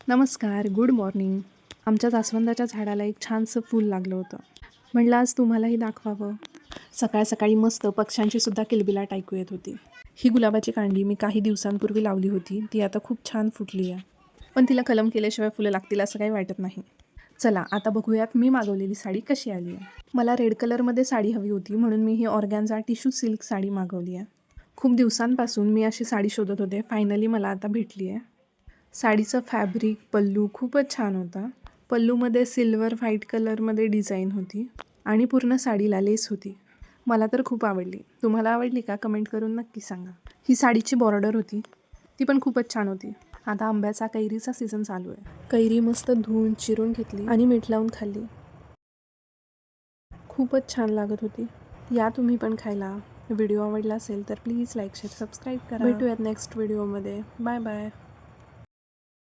नमस्कार, good morning. आमच्या जास्वंदाच्या झाडाला एक छानसं फूल लागलं होतं. म्हटलं आज तुम्हालाही दाखवावं. सकाळ सकाळी मस्त पक्ष्यांची सुद्धा किलबिलाट ऐकू येत होती. ही गुलाबाची कांडी मी काही दिवसांपूर्वी लावली होती. ती आता खूप छान फुटली आहे. पण तिला कलम केल्याशिवाय फुलं लागतील असं काही वाटत नाही. चला आता बघूयात मी मागवलेली साडी कशी आली आहे. मला रेड कलरमध्ये साडी हवी होती म्हणून मी ही ऑर्गॅन्झा टिश्यू सिल्क साडी मागवली आहे. खूप दिवसांपासून मी अशी साडी शोधत होते. फायनली मला आता भेटली आहे. साडीचं फॅब्रिक, पल्लू खूपच छान होता. पल्लूमध्ये सिल्वर व्हाईट कलरमध्ये डिझाईन होती आणि पूर्ण साडीला लेस होती. मला तर खूप आवडली. तुम्हाला आवडली का? कमेंट करून नक्की सांगा. ही साडीची बॉर्डर होती, ती पण खूपच छान होती. आता आंब्याचा, कैरीचा सीझन चालू आहे. कैरी मस्त धुवून चिरून घेतली आणि मीठ लावून खाल्ली. खूपच छान लागत होती. या तुम्ही पण खायला. व्हिडिओ आवडला असेल तर प्लीज लाईक, शेअर, सबस्क्राईब करा. भेटूयात नेक्स्ट व्हिडिओमध्ये. Bye bye.